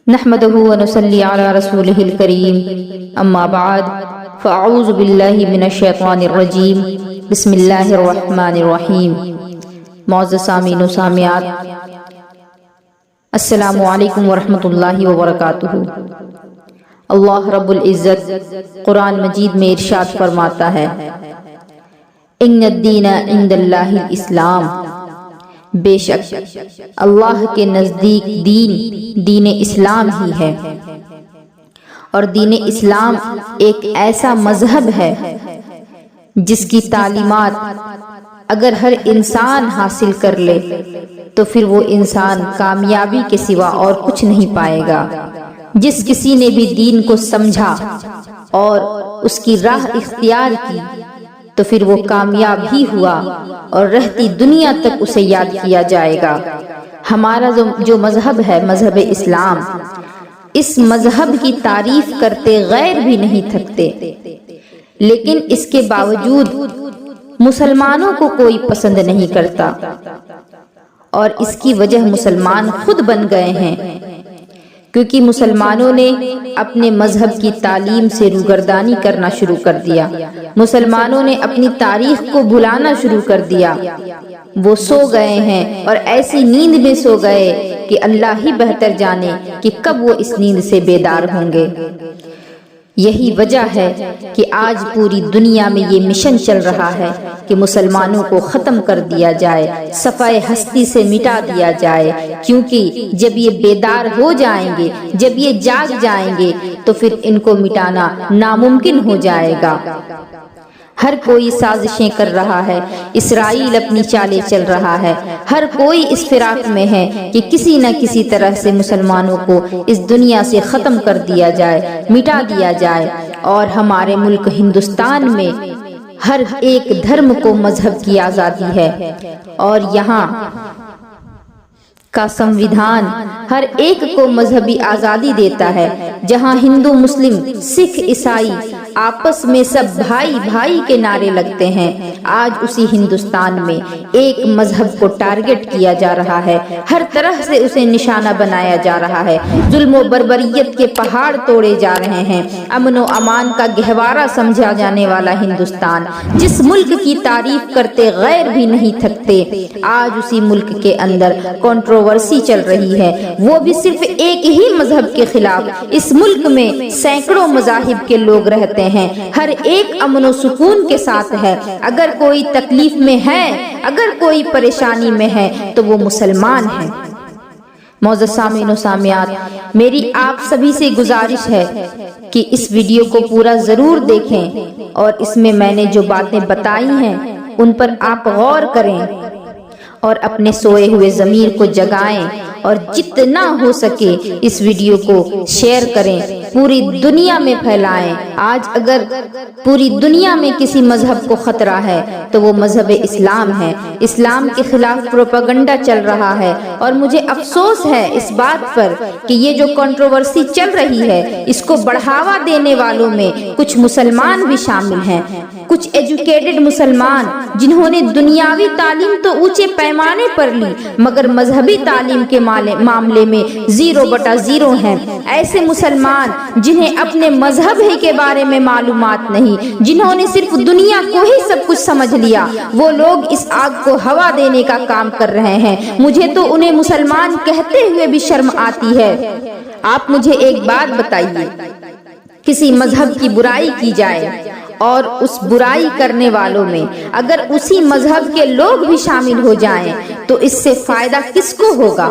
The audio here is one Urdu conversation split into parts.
نحمده ونصلي على رسوله الكريم اما بعد فاعوذ باللہ من الشیطان الرجیم بسم اللہ الرحمن الرحیم۔ معزز سامعین و سامعات، السلام علیکم ورحمۃ اللہ وبرکاتہ۔ اللہ رب العزت قرآن مجید میں ارشاد فرماتا ہے، ان الدین عند اللہ الاسلام، بے شک اللہ کے نزدیک دین اسلام ہی ہے، اور دین اسلام ایک ایسا مذہب ہے جس کی تعلیمات اگر ہر انسان حاصل کر لے تو پھر وہ انسان کامیابی کے سوا اور کچھ نہیں پائے گا۔ جس کسی نے بھی دین کو سمجھا اور اس کی راہ اختیار کی تو پھر وہ کامیاب ہی ہوا اور رہتی دنیا تک اسے یاد کیا جائے گا۔ ہمارا جو مذہب ہے، مذہب اسلام، اس مذہب کی تعریف کرتے غیر بھی نہیں تھکتے، لیکن اس کے باوجود مسلمانوں کو کوئی پسند نہیں کرتا، اور اس کی وجہ مسلمان خود بن گئے ہیں، کیونکہ مسلمانوں نے اپنے مذہب کی تعلیم سے روگردانی کرنا شروع کر دیا۔ مسلمانوں نے اپنی تاریخ کو بھلانا شروع کر دیا۔ وہ سو گئے ہیں اور ایسی نیند میں سو گئے کہ اللہ ہی بہتر جانے کہ کب وہ اس نیند سے بیدار ہوں گے۔ یہی وجہ ہے کہ آج پوری دنیا میں یہ مشن چل رہا ہے کہ مسلمانوں کو ختم کر دیا جائے، صفحہ ہستی سے مٹا دیا جائے، کیونکہ جب یہ بیدار ہو جائیں گے، جب یہ جاگ جائیں گے تو پھر ان کو مٹانا ناممکن ہو جائے گا۔ ہر کوئی سازشیں کر رہا ہے، اسرائیل اپنی چالیں چل رہا ہے، ہر کوئی اس فراق میں ہے کہ کسی نہ کسی طرح سے مسلمانوں کو اس دنیا سے ختم کر دیا جائے، مٹا دیا جائے۔ اور ہمارے ملک ہندوستان میں ہر ایک دھرم کو مذہب کی آزادی ہے، اور یہاں کا سنویدھان ہر ایک کو مذہبی آزادی دیتا ہے۔ جہاں ہندو، مسلم، سکھ، عیسائی آپس میں سب بھائی بھائی کے نعرے لگتے ہیں، آج اسی ہندوستان میں ایک مذہب کو ٹارگٹ کیا جا رہا ہے، ہر طرح سے اسے نشانہ بنایا جا رہا ہے، ظلم و بربریت کے پہاڑ توڑے جا رہے ہیں۔ امن و امان کا گہوارہ سمجھا جانے والا ہندوستان، جس ملک کی تعریف کرتے غیر بھی نہیں تھکتے، آج اسی ملک کے اندر کنٹروورسی چل رہی ہے، وہ بھی صرف ایک ہی مذہب کے خلاف۔ اس ملک میں سینکڑوں مذاہب کے لوگ رہتے ہیں، ہر ایک امن و سکون کے ساتھ ہے۔ اگر کوئی تکلیف میں ہے، اگر کوئی پریشانی میں ہے تو وہ مسلمان ہے۔ معزز سامعین و سامعات، میری آپ سبھی سے گزارش ہے کہ اس ویڈیو کو پورا ضرور دیکھیں، اور اس میں نے جو باتیں بتائی ہیں ان پر آپ غور کریں اور اپنے سوئے ہوئے ضمیر کو جگائیں، اور جتنا ہو سکے اس ویڈیو کو شیئر کریں، پوری دنیا میں پھیلائیں۔ آج اگر پوری دنیا میں کسی مذہب کو خطرہ ہے تو وہ مذہب اسلام ہے۔ اسلام کے خلاف پروپیگنڈا چل رہا ہے، اور مجھے افسوس ہے اس بات پر کہ یہ جو کنٹروورسی چل رہی ہے اس کو بڑھاوا دینے والوں میں کچھ مسلمان بھی شامل ہیں، کچھ ایجوکیٹڈ مسلمان جنہوں نے دنیاوی تعلیم تو اونچے پیمانے پر لی مگر مذہبی تعلیم کے معاملے میں 0/0 ہیں۔ ایسے مسلمان جنہیں اپنے مذہب ہی کے بارے میں معلومات نہیں، جنہوں نے صرف دنیا کو ہی سب کچھ سمجھ لیا، وہ لوگ اس آگ کو ہوا دینے کا کام کر رہے ہیں۔ مجھے تو انہیں مسلمان کہتے ہوئے بھی شرم آتی ہے۔ آپ مجھے ایک بات بتائیے، کسی مذہب کی برائی کی جائے اور اس برائی کرنے والوں میں اگر اسی مذہب کے لوگ بھی شامل ہو جائیں تو اس سے فائدہ کس کو ہوگا؟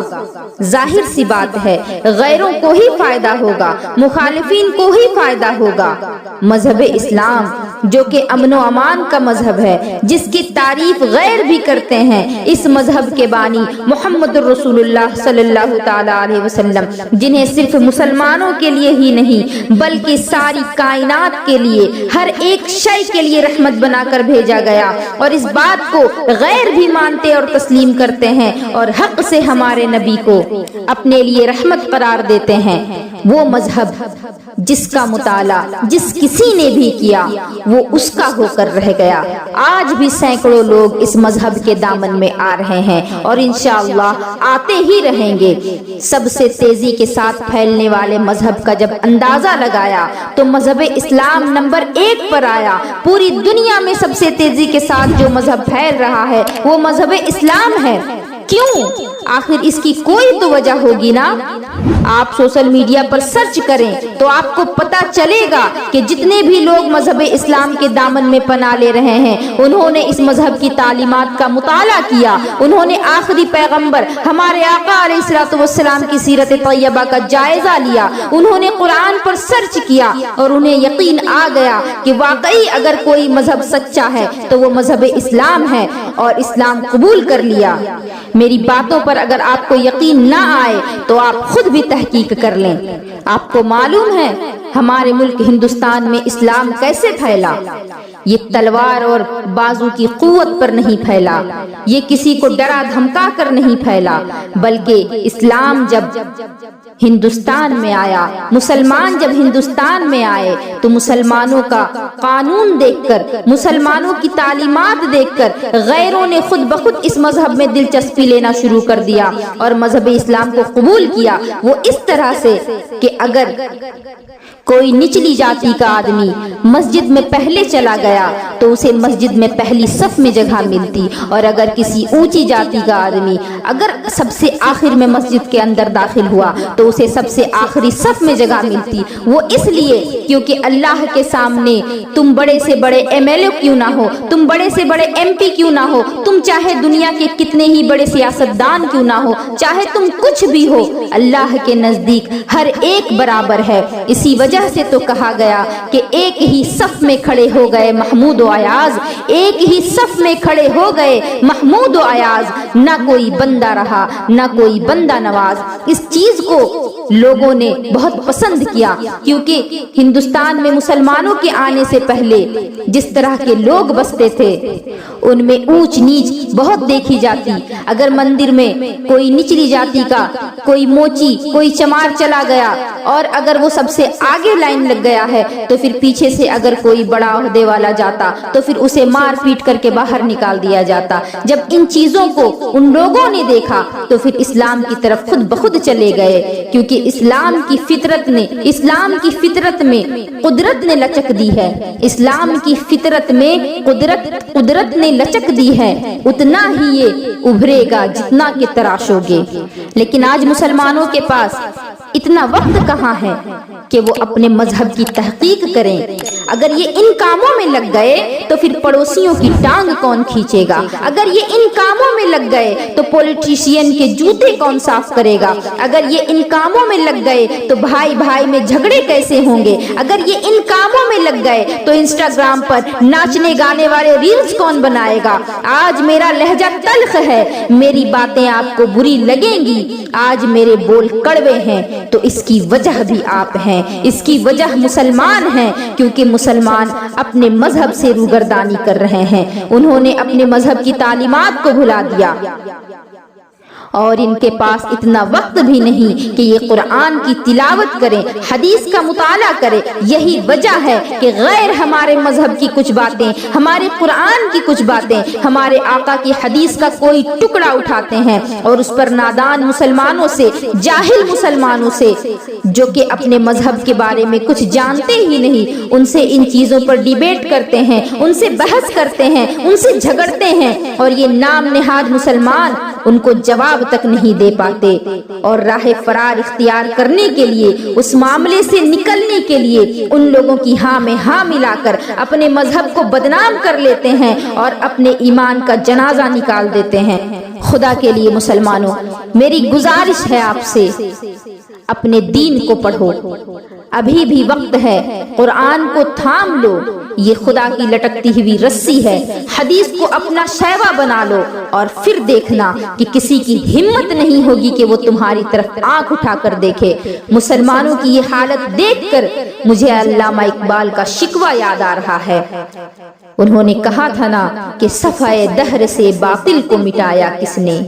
ظاہر سی بات ہے، غیروں کو ہی فائدہ ہوگا، مخالفین کو ہی فائدہ ہوگا۔ مذہب اسلام جو کہ امن و امان کا مذہب ہے، جس کی تعریف غیر بھی کرتے ہیں، اس مذہب کے بانی محمد رسول اللہ صلی اللہ تعالی علیہ وسلم، جنہیں صرف مسلمانوں کے لیے ہی نہیں بلکہ ساری کائنات کے لیے، ہر ایک ایک شے کے لیے رحمت بنا کر بھیجا گیا، اور اس بات کو غیر بھی مانتے اور تسلیم کرتے ہیں اور حق سے ہمارے نبی کو اپنے لیے رحمت قرار دیتے ہیں، وہ مذہب جس کا مطالعہ جس کسی نے بھی کیا وہ اس کا ہو کر رہ گیا۔ آج بھی سینکڑوں لوگ اس مذہب کے دامن میں آ رہے ہیں اور انشاءاللہ آتے ہی رہیں گے۔ سب سے تیزی کے ساتھ پھیلنے والے مذہب کا جب اندازہ لگایا تو مذہب اسلام نمبر 1 پر آیا۔ پوری دنیا میں سب سے تیزی کے ساتھ جو مذہب پھیل رہا ہے وہ مذہب اسلام ہے۔ کیوں؟ آخر اس کی کوئی تو وجہ ہوگی نا۔ آپ سوشل میڈیا پر سرچ کریں تو آپ کو پتا چلے گا کہ جتنے بھی لوگ مذہب اسلام کے دامن میں پناہ لے رہے ہیں انہوں نے اس مذہب کی تعلیمات کا مطالعہ کیا، انہوں نے آخری پیغمبر ہمارے آقا علیہ الصلوۃ والسلام کی سیرت طیبہ کا جائزہ لیا، انہوں نے قرآن پر سرچ کیا اور انہیں یقین آ گیا کہ واقعی اگر کوئی مذہب سچا ہے تو وہ مذہب اسلام ہے، اور اسلام قبول کر لیا۔ میری باتوں پر اگر آپ کو یقین نہ آئے تو آپ خود بھی تحقیق کر لیں۔ آپ کو معلوم ہے ہمارے ملک ہندوستان میں اسلام کیسے پھیلا؟ یہ تلوار اور بازو کی قوت پر نہیں پھیلا، یہ کسی کو ڈرا دھمکا کر نہیں پھیلا، بلکہ اسلام جب ہندوستان میں آیا، مسلمان جب ہندوستان میں آئے تو مسلمانوں کا قانون دیکھ کر، مسلمانوں کی تعلیمات دیکھ کر غیروں نے خود بخود اس مذہب میں دلچسپی لینا شروع کر دیا اور مذہب اسلام کو قبول کیا۔ وہ اس طرح سے کہ اگر کوئی نچلی جاتی کا آدمی مسجد میں پہلے چلا گیا تو اسے مسجد میں پہلی صف میں جگہ ملتی، اور اگر کسی اونچی جاتی کا آدمی اگر سب سے آخر میں مسجد کے اندر داخل ہوا تو اسے سب سے آخری صف میں جگہ ملتی۔ وہ اس لیے کیونکہ اللہ کے سامنے تم بڑے سے بڑے MLA کیوں نہ ہو، تم بڑے سے بڑے MP کیوں نہ ہو، تم چاہے دنیا کے کتنے ہی بڑے سیاستدان کیوں نہ ہو، چاہے تم کچھ بھی ہو، اللہ کے نزدیک ہر ایک برابر ہے۔ اسی وجہ سے تو کہا گیا کہ ایک ہی صف میں کھڑے ہو گئے محمود و ایاز، ایک ہی صف میں کھڑے ہو گئے محمود و ایاز، نہ کوئی بندہ رہا نہ کوئی بندہ نواز۔ اس چیز کو لوگوں نے بہت پسند کیا کیونکہ ہندوستان میں مسلمانوں کے آنے سے پہلے جس طرح کے لوگ بستے تھے ان میں اونچ نیچ بہت دیکھی جاتی۔ اگر مندر میں کوئی نچلی جاتی کا کوئی موچی کوئی چمار چلا گیا اور اگر وہ سب سے آگے لائن لگ گیا ہے تو پھر پیچھے سے اگر کوئی بڑا عہدے والا جاتا تو پھر اسے مار پیٹ کر کے باہر نکال دیا جاتا۔ جب ان چیزوں کو ان لوگوں نے دیکھا تو پھر اسلام کی طرف خود بخود چلے گئے، کیونکہ اسلام کی فطرت میں قدرت نے لچک دی ہے، اسلام کی فطرت میں قدرت نے لچک دی ہے، اتنا ہی یہ ابھرے گا جتنا کہ تراشو گے۔ لیکن آج مسلمانوں کے پاس اتنا وقت کہاں ہے کہ وہ اپنے مذہب کی تحقیق کریں۔ اگر یہ ان کاموں میں لگ گئے تو پھر پڑوسیوں کی ٹانگ کون کھینچے گا؟ اگر یہ ان کاموں میں لگ گئے تو پولیٹیشین کے جوتے کون صاف کرے گا؟ اگر یہ ان کاموں میں لگ گئے تو بھائی بھائی میں جھگڑے کیسے ہوں گے؟ اگر یہ ان کاموں میں لگ گئے تو انسٹاگرام پر ناچنے گانے والے ریلز کون بنائے گا؟ آج میرا لہجہ تلخ ہے، میری باتیں آپ کو بری لگیں گی، آج میرے بول کڑوے ہیں تو اس کی وجہ بھی آپ ہیں، اس کی وجہ مسلمان ہیں، کیونکہ مسلمان اپنے مذہب سے روگردانی کر رہے ہیں، انہوں نے اپنے مذہب کی تعلیمات کو بھلا دیا اور ان کے پاس اتنا وقت بھی نہیں کہ یہ قرآن کی تلاوت کریں، حدیث کا مطالعہ کریں۔ یہی وجہ ہے کہ غیر ہمارے مذہب کی کچھ باتیں، ہمارے قرآن کی کچھ باتیں، ہمارے آقا کی حدیث کا کوئی ٹکڑا اٹھاتے ہیں اور اس پر نادان مسلمانوں سے، جاہل مسلمانوں سے جو کہ اپنے مذہب کے بارے میں کچھ جانتے ہی نہیں، ان سے ان چیزوں پر ڈیبیٹ کرتے ہیں، ان سے بحث کرتے ہیں، ان سے جھگڑتے ہیں، اور یہ نام نہاد مسلمان ان کو جواب تک نہیں دے پاتے، اور راہ فرار اختیار کرنے کے لیے، اس معاملے سے نکلنے کے لیے ان لوگوں کی ہاں میں ہاں ملا کر اپنے مذہب کو بدنام کر لیتے ہیں اور اپنے ایمان کا جنازہ نکال دیتے ہیں۔ خدا کے لیے مسلمانوں، میری گزارش ہے آپ سے، اپنے دین کو پڑھو، ابھی بھی وقت ہے، قرآن کو تھام لو، یہ خدا کی لٹکتی ہوئی رسی ہے، حدیث کو اپنا شیوا بنا لو، اور پھر دیکھنا کہ کسی کی ہمت نہیں ہوگی کہ وہ تمہاری طرف آنکھ اٹھا کر دیکھے۔ مسلمانوں کی یہ حالت دیکھ کر مجھے علامہ اقبال کا شکوہ یاد آ رہا ہے۔ انہوں نے کہا تھا نا کہ صفحۂ دہر سے باطل کو مٹایا کس نے،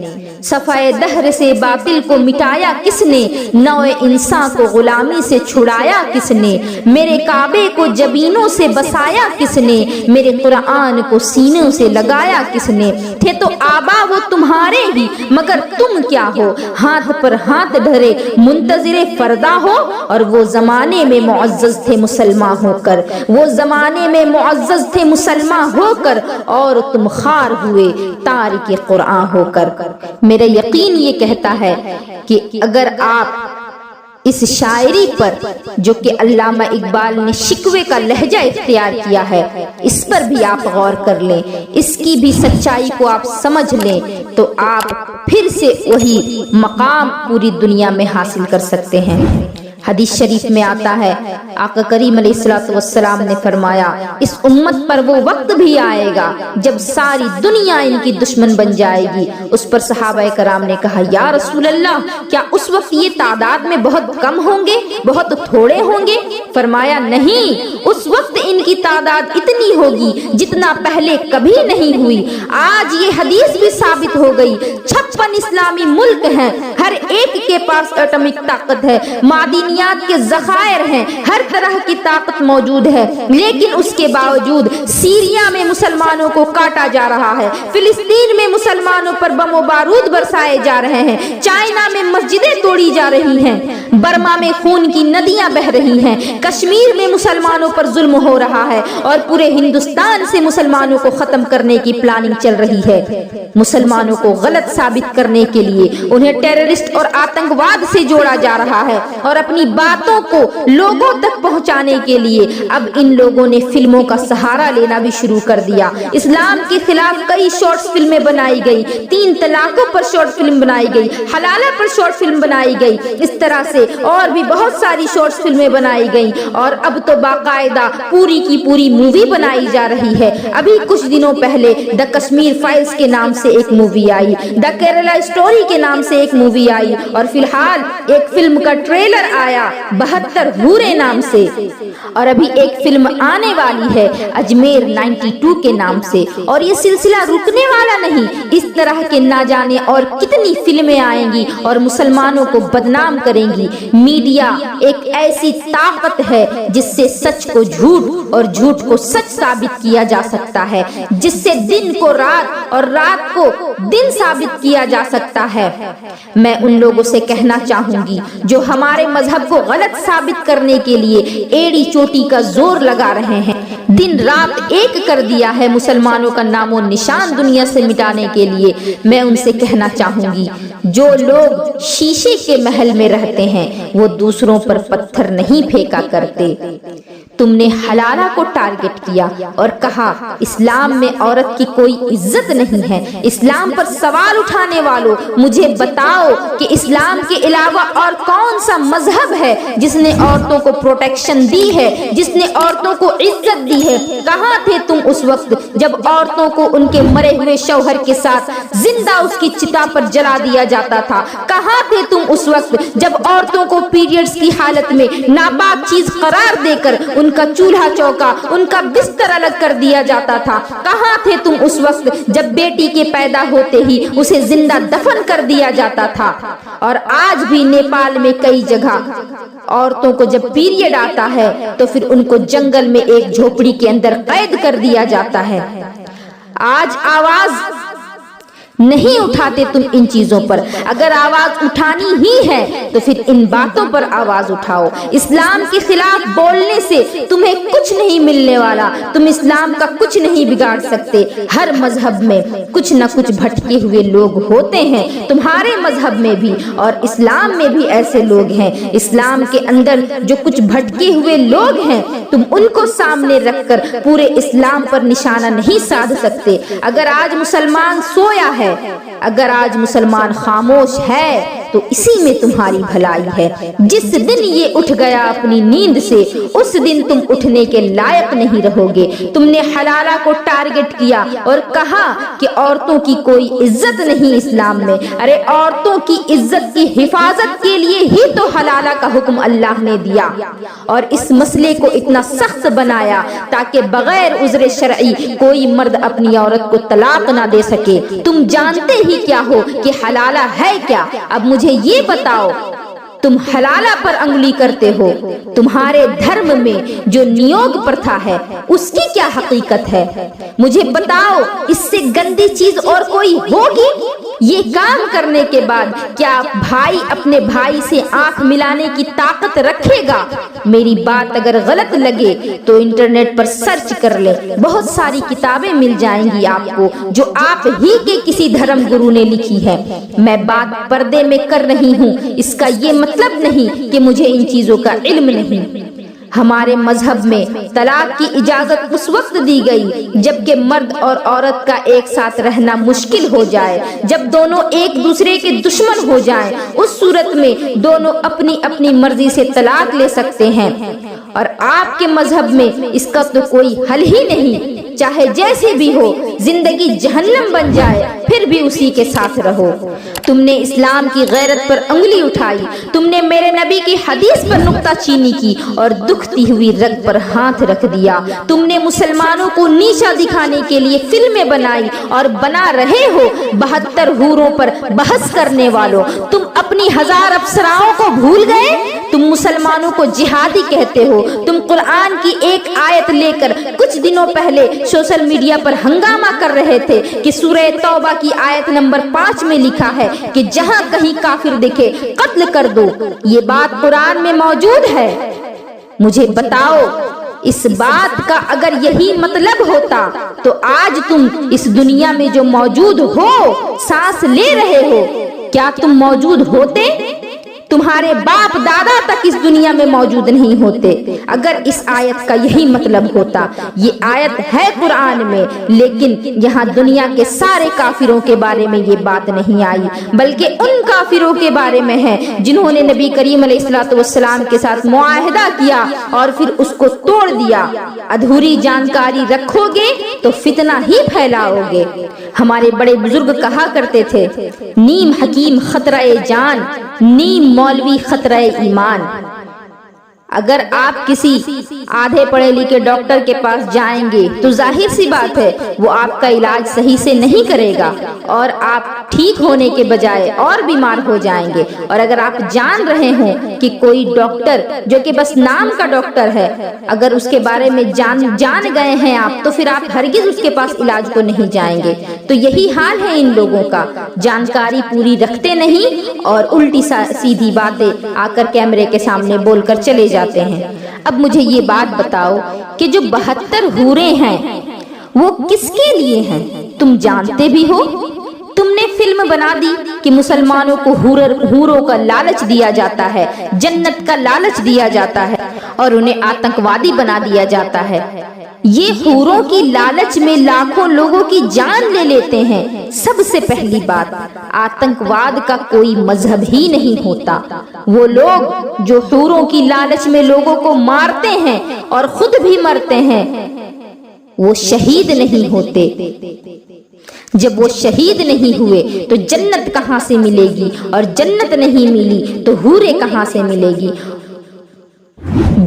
صفحۂ دہر سے باطل کو مٹایا کس نے، نوع انسان کو غلامی سے چھڑایا کس نے، میرے کعبے کو جبینوں سے بسایا کس نے، میرے قرآن کو سینوں سے لگایا کس نے، تھے تو آبا وہ تمہارے ہی مگر تم کیا ہو، ہاتھ پر ہاتھ دھرے منتظر فردا ہو، اور وہ زمانے میں معزز تھے مسلمان ہو کر، وہ زمانے میں معزز تھے مسلمان ہو کر، اور تم خار ہوئے تارک قرآن ہو کر۔ میرا یقین یہ کہتا ہے کہ اگر آپ اس شاعری پر جو کہ علامہ اقبال نے شکوے کا لہجہ اختیار کیا ہے، اس پر بھی آپ غور کر لیں، اس کی بھی سچائی کو آپ سمجھ لیں، تو آپ پھر سے وہی مقام پوری دنیا میں حاصل کر سکتے ہیں۔ حدیث شریف میں آتا ہے، آقا کریم علیہ الصلوۃ والسلام نے فرمایا، اس امت پر وہ وقت بھی آئے گا جب ساری دنیا ان کی دشمن بن جائے گی۔ اس پر صحابہ کرام نے کہا، یا رسول اللہ، کیا اس وقت یہ تعداد میں بہت کم ہوں گے، بہت تھوڑے ہوں گے؟ فرمایا، نہیں، اس وقت ان کی تعداد اتنی ہوگی جتنا پہلے کبھی نہیں ہوئی۔ آج یہ حدیث بھی ثابت ہو گئی، 56 اسلامی ملک ہیں، ہر ایک کے پاس ایٹمک طاقت ہے، معدنیات کے ذخائر ہیں، ہر طرح کی طاقت موجود ہے، لیکن اس کے باوجود سیریا میں مسلمانوں کو کاٹا جا رہا ہے، فلسطین میں مسلمانوں پر بم و بارود برسائے جا رہے ہیں، چائنا میں مسجدیں توڑی جا رہی ہیں، برما میں خون کی ندیاں بہ رہی ہیں، کشمیر میں مسلمانوں پر ظلم ہو رہا ہے، اور پورے ہندوستان سے مسلمانوں کو ختم کرنے کی پلاننگ چل رہی ہے۔ مسلمانوں کو غلط ثابت کرنے کے لیے انہیں ٹیررسٹ اور آتنکواد سے جوڑا جا رہا ہے، اور اپنی باتوں کو لوگوں تک پہنچانے کے لیے اب ان لوگوں نے فلموں کا سہارا لینا بھی شروع کر دیا۔ اسلام کے خلاف کئی شارٹ فلمیں بنائی گئی، 3 طلاقوں پر شارٹ فلم بنائی گئی، حلالہ پر شارٹ فلم بنائی گئی، اس طرح سے اور بھی بہت ساری شارٹ فلمیں بنائی گئی، اور اب تو باقاعدہ پوری کی پوری مووی بنائی جا رہی ہے۔ ابھی کچھ دنوں پہلے دا کشمیر فائلز کے نام سے ایک مووی آئی، دا کیرلا اسٹوری کے نام سے ایک مووی آئی، اور فی الحال ایک فلم کا ٹریلر آیا 72 حورے نام سے، اور ابھی ایک فلم آنے والی ہے اجمیر 92 کے نام سے، اور یہ سلسلہ رکنے والا نہیں۔ اس طرح کے نہ جانے اور کتنی فلمیں آئیں گی اور مسلمانوں کو بدنام کریں گی۔ میڈیا ایک ایسی طاقت ہے جس سے سچ کو جھوٹ اور جھوٹ کو سچ ثابت کیا جا سکتا ہے، جس سے دن کو رات اور رات کو دن ثابت کیا جا سکتا ہے۔ میں ان لوگوں سے کہنا چاہوں گی جو ہمارے مذہب کو غلط ثابت کرنے کے لیے ایڑی چوٹی کا زور لگا رہے ہیں، دن رات ایک کر دیا ہے مسلمانوں کا نام و نشان دنیا سے مٹانے کے لیے، میں ان سے کہنا چاہوں گی، جو لوگ شیشے کے محل میں رہتے ہیں وہ دوسروں پر پتھر نہیں پھینکا کرتے۔ تم نے حلالہ کو ٹارگٹ کیا اور کہا اسلام میں عورت کی کوئی عزت نہیں ہے۔ اسلام پر سوال اٹھانے والوں، مجھے بتاؤ کہ اسلام کے علاوہ اور کون سا مذہب ہے جس نے عورتوں کو پروٹیکشن دی ہے، جس نے عورتوں کو عزت دی ہے؟ کہاں تھے تم اس وقت جب عورتوں کو ان کے مرے ہوئے شوہر کے ساتھ زندہ اس کی چتا پر جلا دیا جاتا تھا؟ کہاں تھے تم اس وقت جب عورتوں کو پیریڈز کی حالت میں ناپاک چیز قرار دے کر ان کا چولہا چوکا، ان کا بستر الگ کر دیا جاتا تھا؟ کہاں تھے تم اس وقت جب بیٹی کے پیدا ہوتے ہی اسے زندہ دفن کر دیا جاتا تھا؟ اور آج بھی نیپال میں کئی جگہ عورتوں کو جب پیریڈ آتا ہے تو پھر ان کو جنگل میں ایک جھوپڑی کے اندر قید کر دیا جاتا ہے۔ آج آواز نہیں اٹھاتے تم ان چیزوں پر۔ اگر آواز اٹھانی ہی ہے تو پھر ان باتوں پر آواز اٹھاؤ۔ اسلام کے خلاف بولنے سے تمہیں کچھ نہیں ملنے والا، تم اسلام کا کچھ نہیں بگاڑ سکتے۔ ہر مذہب میں کچھ نہ کچھ بھٹکے ہوئے لوگ ہوتے ہیں، تمہارے مذہب میں بھی اور اسلام میں بھی ایسے لوگ ہیں۔ اسلام کے اندر جو کچھ بھٹکے ہوئے لوگ ہیں تم ان کو سامنے رکھ کر پورے اسلام پر نشانہ نہیں سادھ سکتے۔ اگر آج مسلمان سویا ہے، اگر آج مسلمان خاموش ہے تو اسی میں تمہاری بھلائی ہے۔ جس دن یہ اٹھ گیا اپنی نیند سے اس دن تم اٹھنے کے لائق نہیں رہو گے۔ تم نے حلالہ کو ٹارگٹ کیا اور کہا کہ عورتوں کی کوئی عزت نہیں اسلام میں۔ ارے عورتوں کی عزت کی حفاظت کے لیے ہی تو حلالہ کا حکم اللہ نے دیا اور اس مسئلے کو اتنا سخت بنایا تاکہ بغیر عذر شرعی کوئی مرد اپنی عورت کو طلاق نہ دے سکے۔ تم جانتے ہی کیا ہو کہ حلالہ ہے کیا؟ اب مجھے یہ بتاؤ، تم حلالہ پر انگلی کرتے ہو، تمہارے دھرم میں جو نیوگ پرتھا ہے اس کی کیا حقیقت ہے؟ مجھے بتاؤ، اس سے گندی چیز اور کوئی ہوگی؟ یہ کام کرنے کے بعد کیا بھائی اپنے بھائی سے آنکھ ملانے کی طاقت رکھے گا؟ میری بات اگر غلط لگے تو انٹرنیٹ پر سرچ کر لیں، بہت ساری کتابیں مل جائیں گی آپ کو جو آپ ہی کے کسی دھرم گرو نے لکھی ہے۔ میں بات پردے میں کر رہی ہوں، اس کا یہ مطلب نہیں کہ مجھے ان چیزوں کا علم نہیں۔ ہمارے مذہب میں طلاق کی اجازت اس وقت دی گئی جبکہ مرد اور عورت کا ایک ساتھ رہنا مشکل ہو جائے، جب دونوں ایک دوسرے کے دشمن ہو جائیں، اس صورت میں دونوں اپنی اپنی مرضی سے طلاق لے سکتے ہیں۔ اور آپ کے مذہب میں اس کا تو کوئی حل ہی نہیں، چاہے جیسے بھی ہو، زندگی جہنم بن جائے پھر بھی اسی کے ساتھ رہو۔ تم نے اسلام کی غیرت پر انگلی اٹھائی، تم نے میرے نبی کی حدیث پر نکتہ چینی کی اور دکھتی ہوئی رگ پر ہاتھ رکھ دیا۔ تم نے مسلمانوں کو نیچا دکھانے کے لیے فلمیں بنائی اور بنا رہے ہو۔ 72 حوروں پر بحث کرنے والوں، تم اپنی 1000 افسراؤں کو بھول گئے؟ تم مسلمانوں کو جہادی کہتے ہو۔ تم قرآن کی ایک آیت لے کر کچھ دنوں پہلے سوشل میڈیا پر ہنگامہ کر رہے تھے کہ سورہ توبہ کی آیت نمبر 5 میں لکھا ہے کہ جہاں کہیں کافر دکھے قتل کر دو۔ یہ بات قرآن میں موجود ہے؟ مجھے بتاؤ، اس بات کا اگر یہی مطلب ہوتا تو آج تم اس دنیا میں جو موجود ہو، سانس لے رہے ہو، کیا تم موجود ہوتے؟ تمہارے باپ دادا تک اس دنیا میں موجود نہیں ہوتے اگر اس آیت کا یہی مطلب ہوتا۔ یہ آیت ہے قرآن میں، لیکن یہاں دنیا کے سارے کافروں کے بارے میں یہ بات نہیں آئی، بلکہ ان کافروں کے بارے میں ہے جنہوں نے نبی کریم علیہ الصلوۃ والسلام کے ساتھ معاہدہ کیا اور پھر اس کو توڑ دیا۔ ادھوری جانکاری رکھو گے تو فتنہ ہی پھیلاؤ گے۔ ہمارے بڑے بزرگ کہا کرتے تھے، نیم حکیم خطرہ جان، نیم مولوی خطرہ ایمان۔ اگر آپ کسی آدھے پڑھے لکھے ڈاکٹر کے پاس جائیں گے تو ظاہر سی بات ہے وہ آپ کا علاج صحیح سے نہیں کرے گا اور آپ ٹھیک ہونے کے بجائے اور بیمار ہو جائیں گے۔ اور اگر آپ جان رہے ہوں کہ کوئی ڈاکٹر جو کہ بس نام کا ڈاکٹر ہے، اگر اس کے بارے میں جان گئے ہیں آپ، تو پھر آپ ہرگز اس کے پاس علاج کو نہیں جائیں گے۔ تو یہی حال ہے ان لوگوں کا، جانکاری پوری رکھتے نہیں اور الٹی سیدھی باتیں آ کر کیمرے کے سامنے بول کر چلے جاتے ہیں۔ اب مجھے یہ بات بتاؤ کہ جو 72 حوریں ہیں وہ کس کے لیے ہیں؟ تم جانتے بھی ہو؟ تم نے فلم بنا دی کہ مسلمانوں کو حوروں کا لالچ دیا جاتا ہے، جنت کا لالچ دیا جاتا ہے اور انہیں آتنکوادی بنا دیا جاتا ہے۔ یہ حوروں کی لالچ میں لاکھوں لوگوں کی جان لے لیتے ہیں۔ سب سے پہلی بات، آتنکواد کا کوئی مذہب ہی نہیں ہوتا۔ وہ لوگ جو حوروں کی لالچ میں لوگوں کو مارتے ہیں اور خود بھی مرتے ہیں، وہ شہید نہیں ہوتے۔ جب وہ شہید نہیں ہوئے تو جنت کہاں سے ملے گی؟ اور جنت نہیں ملی تو حوریں کہاں سے ملے گی؟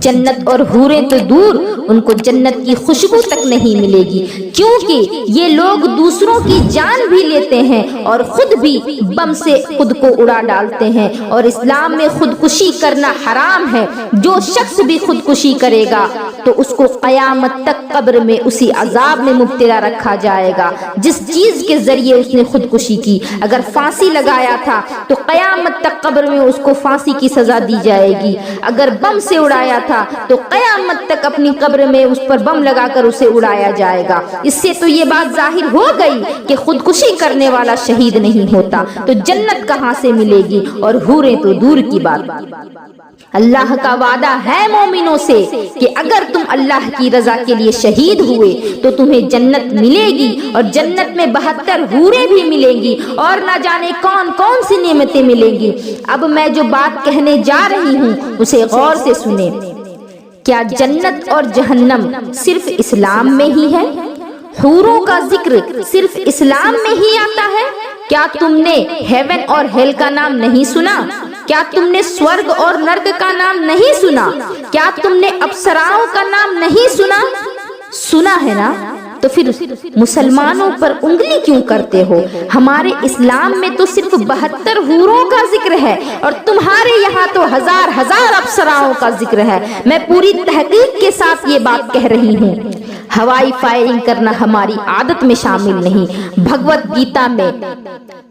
جنت اور حوریں تو دور، ان کو جنت کی خوشبو تک نہیں ملے گی، کیونکہ یہ لوگ دوسروں کی جان بھی لیتے ہیں اور خود بھی بم سے خود کو اڑا ڈالتے ہیں۔ اور اسلام میں خودکشی کرنا حرام ہے۔ جو شخص بھی خودکشی کرے گا تو اس کو قیامت تک قبر میں اسی عذاب میں مبتلا رکھا جائے گا جس چیز کے ذریعے اس نے خودکشی کی۔ اگر پھانسی لگایا تھا تو قیامت تک قبر میں اس کو پھانسی کی سزا دی جائے گی۔ اگر بم سے اڑایا تھا تو قیامت تک اپنی قبر میں اس پر بم لگا کر اسے اڑایا جائے گا۔ اس سے تو یہ بات ظاہر ہو گئی کہ خودکشی کرنے والا شہید نہیں ہوتا، تو جنت کہاں سے ملے گی؟ اور حوریں تو دور کی بات۔ اللہ کا وعدہ ہے مومنوں سے کہ اگر تم اللہ کی رضا کے لیے شہید ہوئے تو تمہیں جنت ملے گی، اور جنت میں 72 حوریں بھی ملیں گی، اور نہ جانے کون کون سی نعمتیں ملیں گی۔ اب میں جو بات کہنے جا رہی ہوں اسے غور سے سنیں۔ کیا جنت اور جہنم صرف اسلام میں ہی ہے؟ حوروں کا ذکر صرف اسلام میں ہی آتا ہے؟ کیا تم نے ہیون اور ہیل کا نام نہیں سنا؟ کیا تم نے سورگ اور نرک کا نام نہیں سنا؟ کیا تم نے اپسراؤں کا نام نہیں سنا؟ سنا ہے نا؟ تو پھر مسلمانوں پر انگلی کیوں کرتے ہو؟ ہمارے اسلام میں تو صرف 72 حوروں کا ذکر ہے، اور تمہارے یہاں تو ہزار ہزار اپسراؤں کا ذکر ہے۔ میں پوری تحقیق کے ساتھ یہ بات کہہ رہی ہوں۔ ہوائی فائرنگ کرنا ہماری عادت میں شامل نہیں۔ بھگوت گیتا میں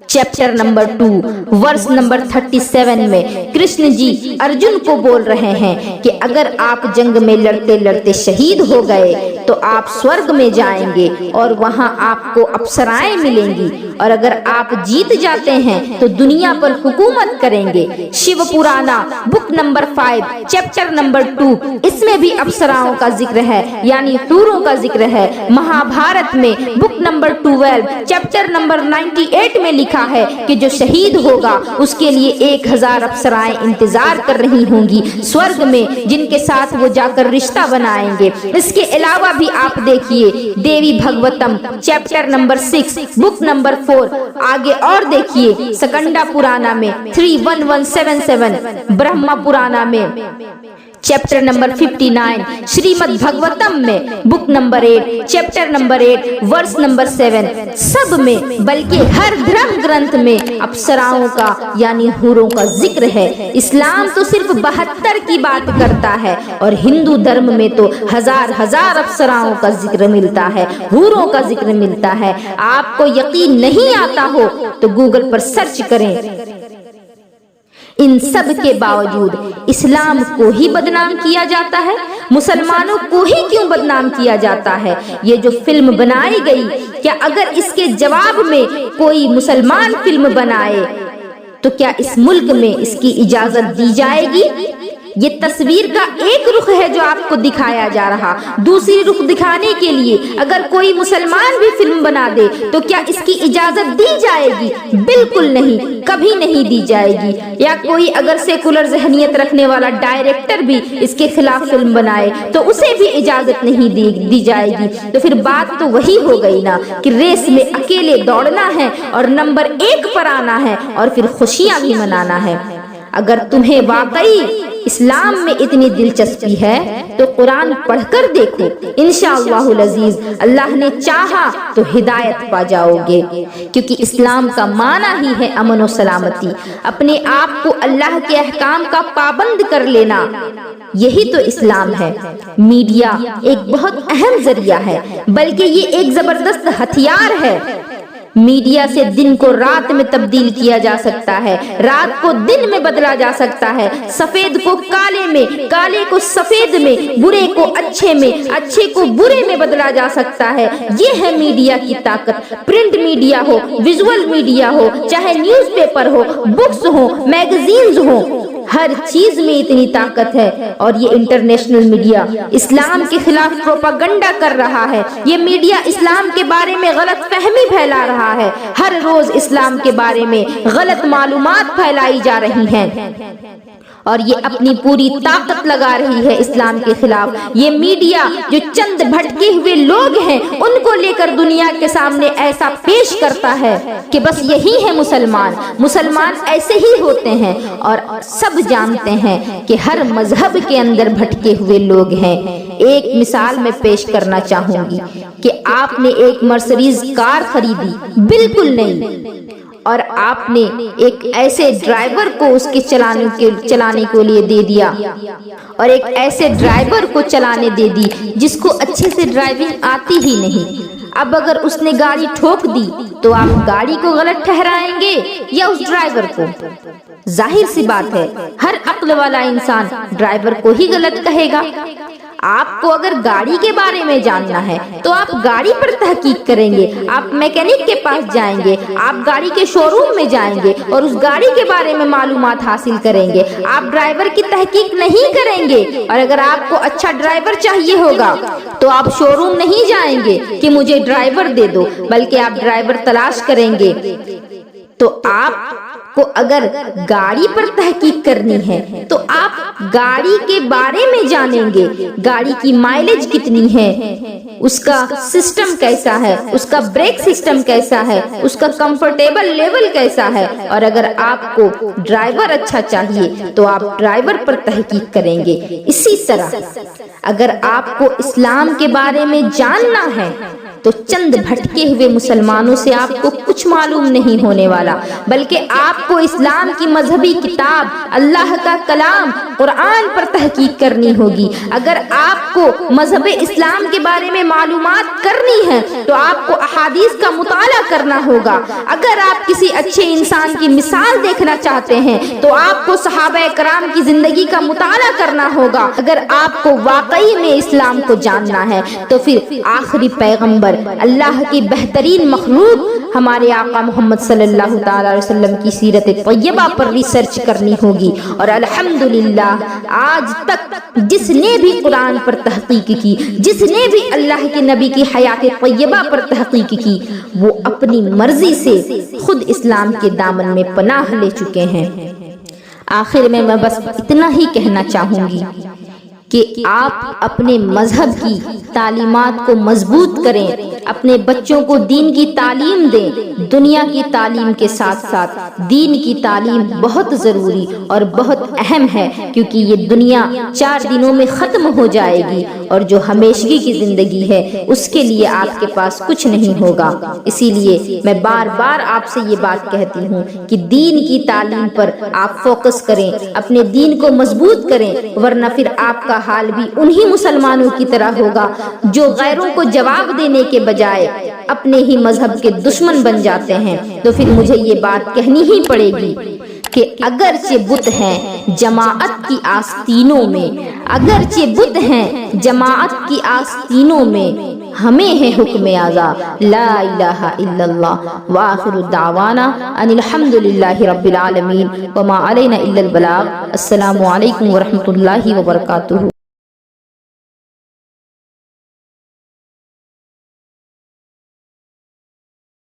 چیپٹر نمبر 2 ورس نمبر 37 میں کرشن جی ارجن کو بول رہے ہیں کہ اگر آپ جنگ میں لڑتے لڑتے شہید ہو گئے تو آپ سورگ میں جائیں گے اور وہاں آپ کو اپسرائیں ملیں گی، اور اگر آپ جیت جاتے ہیں تو دنیا پر حکومت کریں گے۔ شیو پرانا بک نمبر 5 چیپٹر نمبر 2 اس میں بھی اپسراؤں کا ذکر ہے، یعنی حوروں کا ذکر ہے۔ مہا بھارت میں بک نمبر 12 چیپٹر نمبر 98 میں لکھا ہے کہ جو شہید ہوگا اس کے لیے 1000 اپسرائیں انتظار کر رہی ہوں گی سورگ میں، جن کے ساتھ وہ جا کر رشتہ بنائیں گے۔ اس کے علاوہ بھی آپ دیکھیے دیوی بھگوتم چیپٹر نمبر 6 بک نمبر 4 آگے اور دیکھیے سکنڈا پرانا میں 31177 برہما پرانا میں چیپٹر نمبر 59 شریمد بھگوتم میں book number 8 chapter number 8 verse number 7 سب میں بلکہ ہر دھرم گرنتھ میں اپسراؤں کا یعنی حوروں کا ذکر ہے۔ اسلام تو صرف 72 کی بات کرتا ہے، اور ہندو دھرم میں تو ہزار ہزار اپسراؤں کا ذکر ملتا ہے، حوروں کا ذکر ملتا ہے۔ آپ کو یقین نہیں آتا ہو تو گوگل پر سرچ کریں۔ ان سب کے باوجود اسلام کو ہی بدنام کیا جاتا ہے، مسلمانوں کو ہی کیوں بدنام کیا جاتا ہے؟ یہ جو فلم بنائی گئی، کیا اگر اس کے جواب میں کوئی مسلمان فلم بنائے تو کیا اس ملک میں اس کی اجازت دی جائے گی؟ یہ تصویر کا ایک رخ ہے جو آپ کو دکھایا جا رہا، دوسری رخ دکھانے کے لیے اگر کوئی مسلمان بھی فلم بنا دے تو کیا اس کی اجازت دی جائے گی؟ بالکل نہیں، کبھی نہیں دی جائے گی۔ یا کوئی اگر سیکولر ذہنیت رکھنے والا ڈائریکٹر بھی اس کے خلاف فلم بنائے تو اسے بھی اجازت نہیں دی جائے گی۔ تو پھر بات تو وہی ہو گئی نا کہ ریس میں اکیلے دوڑنا ہے اور نمبر 1 پر آنا ہے اور پھر خوشیاں بھی منانا ہے۔ اگر تمہیں واقعی اسلام میں اتنی دلچسپی ہے تو قرآن پڑھ کر دیکھو، انشاءاللہ العزیز اللہ نے چاہا تو ہدایت پا جاؤ گے، کیونکہ اسلام کا معنی ہی ہے امن و سلامتی، اپنے آپ کو اللہ کے احکام کا پابند کر لینا، یہی تو اسلام ہے۔ میڈیا ایک بہت اہم ذریعہ ہے، بلکہ یہ ایک زبردست ہتھیار ہے۔ میڈیا سے دن کو رات میں تبدیل کیا جا سکتا ہے، رات کو دن میں بدلا جا سکتا ہے، سفید کو کالے میں، کالے کو سفید میں، برے کو اچھے میں، اچھے کو برے میں بدلا جا سکتا ہے۔ یہ ہے میڈیا کی طاقت۔ پرنٹ میڈیا ہو، ویژول میڈیا ہو، چاہے نیوز پیپر ہو، بکس ہو، میگزینز ہو، ہر چیز میں اتنی طاقت ہے۔ اور یہ انٹرنیشنل میڈیا اسلام کے خلاف پروپاگنڈا کر رہا ہے، یہ میڈیا اسلام کے بارے میں غلط فہمی پھیلا رہا ہے، ہر روز اسلام کے بارے میں غلط معلومات پھیلائی جا رہی ہیں، اور یہ اپنی پوری طاقت لگا رہی ہے اسلام کے خلاف۔ یہ میڈیا جو چند بھٹکے ہوئے لوگ ہیں ان کو لے کر دنیا کے سامنے ایسا پیش کرتا ہے کہ بس یہی ہے مسلمان، مسلمان ایسے ہی ہوتے ہیں، اور سب جانتے ہیں کہ ہر مذہب کے اندر بھٹکے ہوئے لوگ ہیں۔ ایک مثال میں پیش کرنا چاہوں گی کہ آپ نے ایک مرسیڈیز کار خریدی، بالکل نہیں، اور آپ نے ایک ایسے ڈرائیور کو اس کے چلانے کو لیے دے دیا، اور ایک ایسے ڈرائیور کو چلانے دے دی جس کو اچھے سے ڈرائیونگ آتی ہی نہیں۔ اب اگر اس نے گاڑی ٹھوک دی تو آپ گاڑی کو غلط ٹھہرائیں گے یا اس ڈرائیور کو؟ ظاہر سی بات ہے ہر عقل والا انسان ڈرائیور کو ہی غلط کہے گا۔ آپ کو اگر گاڑی کے بارے میں جاننا ہے تو آپ گاڑی پر تحقیق کریں گے، آپ میکینک کے پاس جائیں گے، آپ گاڑی کے شو روم میں جائیں گے اور اس گاڑی کے بارے میں معلومات حاصل کریں گے۔ آپ ڈرائیور کی تحقیق نہیں کریں گے، اور اگر آپ کو اچھا ڈرائیور چاہیے ہوگا تو آپ شو روم نہیں جائیں گے کہ مجھے ڈرائیور دے دو، بلکہ آپ ڈرائیور تلاش کریں گے۔ تو آپ کو اگر گاڑی پر تحقیق کرنی ہے تو آپ گاڑی کے بارے میں جانیں گے، گاڑی کی مائلیج کتنی ہے، اس کا سسٹم کیسا ہے، اس کا بریک سسٹم کیسا ہے، اس کا کمفرٹیبل لیول کیسا ہے۔ اور اگر آپ کو ڈرائیور اچھا چاہیے تو آپ ڈرائیور پر تحقیق کریں گے۔ اسی طرح اگر آپ کو اسلام کے بارے میں جاننا ہے تو چند بھٹکے ہوئے مسلمانوں سے آپ کو کچھ معلوم نہیں ہونے والا، بلکہ آپ کو اسلام کی مذہبی کتاب اللہ کا کلام قرآن پر تحقیق کرنی ہوگی۔ اگر آپ کو مذہب اسلام کے بارے میں معلومات کرنی ہے تو آپ کو احادیث کا مطالعہ کرنا ہوگا۔ اگر آپ کسی اچھے انسان کی مثال دیکھنا چاہتے ہیں تو آپ کو صحابہ کرام کی زندگی کا مطالعہ کرنا ہوگا۔ اگر آپ کو واقعی میں اسلام کو جاننا ہے تو پھر آخری پیغمبر اللہ کی بہترین مخلوق ہمارے آقا محمد صلی اللہ تعالی علیہ وسلم کی سیرت طیبہ پر ریسرچ کرنی ہوگی۔ اور الحمدللہ آج تک جس نے بھی قرآن پر تحقیق کی، جس نے بھی اللہ کے نبی کی حیات طیبہ پر تحقیق کی، وہ اپنی مرضی سے خود اسلام کے دامن میں پناہ لے چکے ہیں۔ آخر میں بس اتنا ہی کہنا چاہوں گی کہ آپ اپنے مذہب کی تعلیمات کو مضبوط کریں، اپنے بچوں کو دین کی تعلیم دیں۔ دنیا کی تعلیم کے ساتھ ساتھ دین کی تعلیم بہت ضروری اور بہت اہم ہے، کیونکہ یہ دنیا 4 دنوں میں ختم ہو جائے گی اور جو ہمیشگی کی زندگی ہے اس کے لیے آپ کے پاس کچھ نہیں ہوگا۔ اسی لیے میں بار بار آپ سے یہ بات کہتی ہوں کہ دین کی تعلیم پر آپ فوکس کریں، اپنے دین کو مضبوط کریں، ورنہ پھر آپ کا حال بھی انہی مسلمانوں کی طرح ہوگا جو غیروں کو جواب دینے کے بجائے اپنے ہی مذہب کے دشمن بن جاتے ہیں۔ تو پھر مجھے یہ بات کہنی ہی پڑے گی کہ اگرچہ بت ہیں جماعت کی آستینوں میں، اگرچہ بت ہیں جماعت کی آستینوں میں، ہمیں ہے حکم اعضا لا الہ الا اللہ۔ وآخر دعوانا ان الحمدللہ رب العالمین وما علینا الا البلاغ۔ السلام علیکم ورحمۃ اللہ وبرکاتہ۔